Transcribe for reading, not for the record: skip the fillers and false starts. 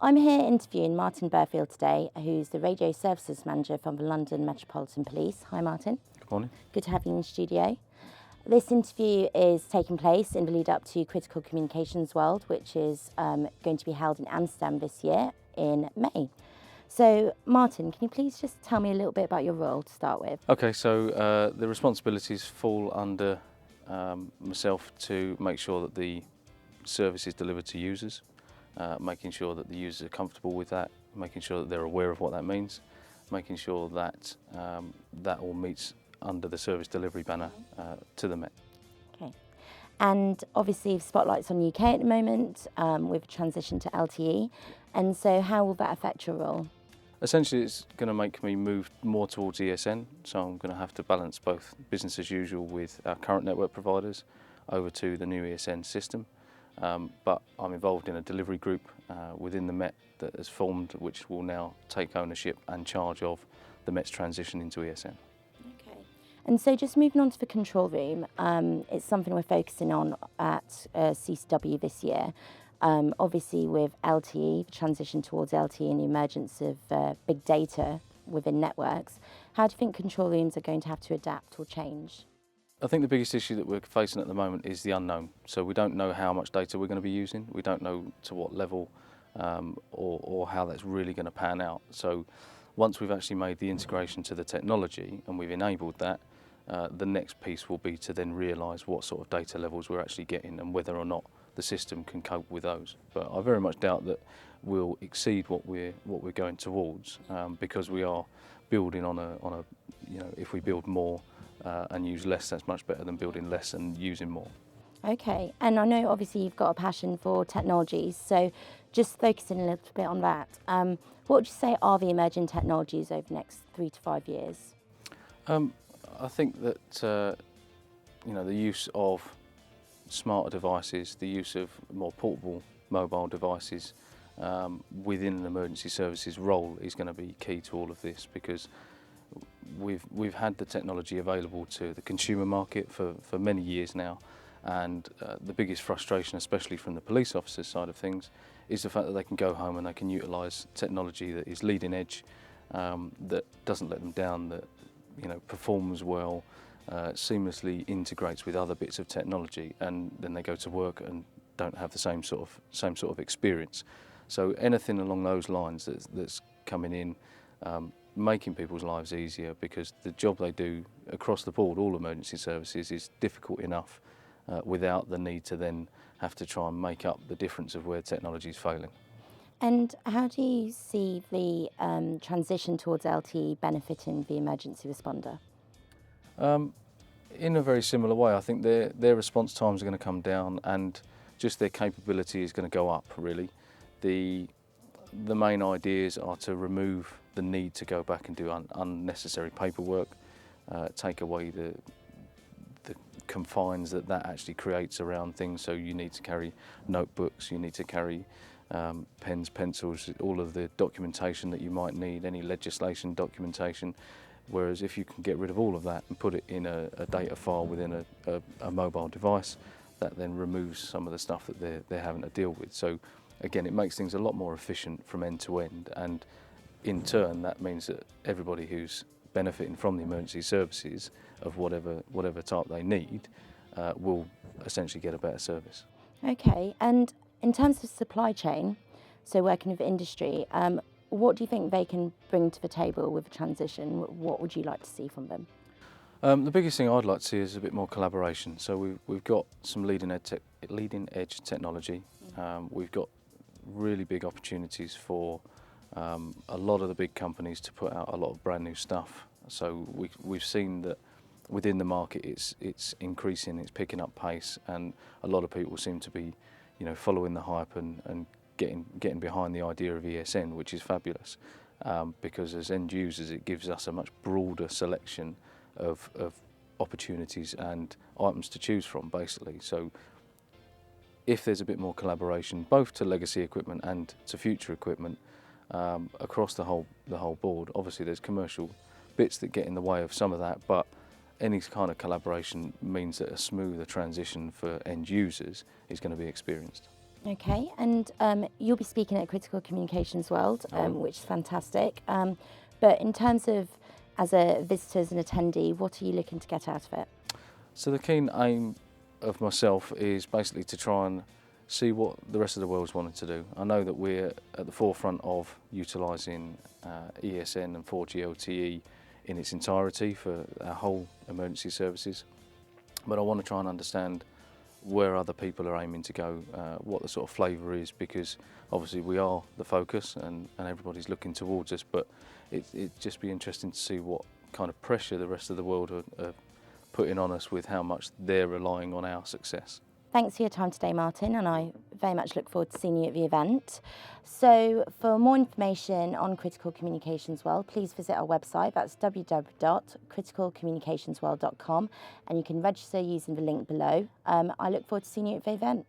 I'm here interviewing Martin Burfield today, who's the Radio Services Manager from the London Metropolitan Police. Hi Martin. Good morning. Good to have you in the studio. This interview is taking place in the lead up to Critical Communications World, which is going to be held in Amsterdam this year in May. So Martin, can you please just tell me a little bit about your role to start with? Okay, so the responsibilities fall under myself to make sure that the service is delivered to users, making sure that the users are comfortable with that, making sure that they're aware of what that means, making sure that that all meets under the service delivery banner to the Met. Okay. And obviously Spotlight's on the UK at the moment with transition to LTE. And so how will that affect your role? Essentially, it's going to make me move more towards ESN, so I'm going to have to balance both business as usual with our current network providers over to the new ESN system. But I'm involved in a delivery group within the Met that has formed, which will now take ownership and charge of the Met's transition into ESN. Okay. And so just moving on to the control room, it's something we're focusing on at CCW this year. Obviously with LTE, the transition towards LTE and the emergence of big data within networks, how do you think control rooms are going to have to adapt or change? I think the biggest issue that we're facing at the moment is the unknown. So we don't know how much data we're going to be using. We don't know to what level or how that's really going to pan out. So once we've actually made the integration to the technology and we've enabled that, the next piece will be to then realise what sort of data levels we're actually getting and whether or not the system can cope with those. But I very much doubt that we'll exceed what we're going towards because we are building on a if we build more and use less, that's much better than building less and using more. Okay, and I know obviously you've got a passion for technologies, so just focusing a little bit on that, what would you say are the emerging technologies over the next 3 to 5 years? I think that the use of smarter devices, the use of more portable mobile devices within an emergency services role is going to be key to all of this, because we've had the technology available to the consumer market for many years now, and the biggest frustration, especially from the police officers' side of things, is the fact that they can go home and they can utilise technology that is leading edge, that doesn't let them down, that performs well, seamlessly integrates with other bits of technology, and then they go to work and don't have the same sort of experience. So anything along those lines that's coming in, making people's lives easier, because the job they do across the board, all emergency services, is difficult enough without the need to then have to try and make up the difference of where technology is failing. And how do you see the transition towards LTE benefiting the emergency responder? In a very similar way. I think their response times are going to come down, and just their capability is going to go up, really. The main ideas are to remove the need to go back and do unnecessary paperwork, take away the confines that actually creates around things. So you need to carry notebooks, you need to carry pens, pencils, all of the documentation that you might need, any legislation documentation. Whereas if you can get rid of all of that and put it in a data file within a mobile device, that then removes some of the stuff that they're having to deal with. So again, it makes things a lot more efficient from end to end, and in turn that means that everybody who's benefiting from the emergency services of whatever type they need will essentially get a better service. Okay, and in terms of supply chain, so working with industry, what do you think they can bring to the table with the transition? What would you like to see from them? The biggest thing I'd like to see is a bit more collaboration. So we've got some leading edge technology. We've got really big opportunities for a lot of the big companies to put out a lot of brand new stuff. So we've seen that within the market it's increasing, it's picking up pace, and a lot of people seem to be following the hype and getting behind the idea of ESN, which is fabulous, because as end users it gives us a much broader selection of opportunities and items to choose from, basically. So if there's a bit more collaboration, both to legacy equipment and to future equipment, across the whole board, obviously there's commercial bits that get in the way of some of that, but any kind of collaboration means that a smoother transition for end users is going to be experienced. Okay, and you'll be speaking at Critical Communications World, which is fantastic. But in terms of as a visitor, as an attendee, what are you looking to get out of it? So the keen aim of myself is basically to try and see what the rest of the world's wanting to do. I know that we're at the forefront of utilising ESN and 4G LTE in its entirety for our whole emergency services, but I want to try and understand where other people are aiming to go, what the sort of flavour is, because obviously we are the focus and everybody's looking towards us, but it'd just be interesting to see what kind of pressure the rest of the world are putting on us with how much they're relying on our success. Thanks for your time today, Martin, and I very much look forward to seeing you at the event. So for more information on Critical Communications World, please visit our website. That's www.criticalcommunicationsworld.com, and you can register using the link below. I look forward to seeing you at the event.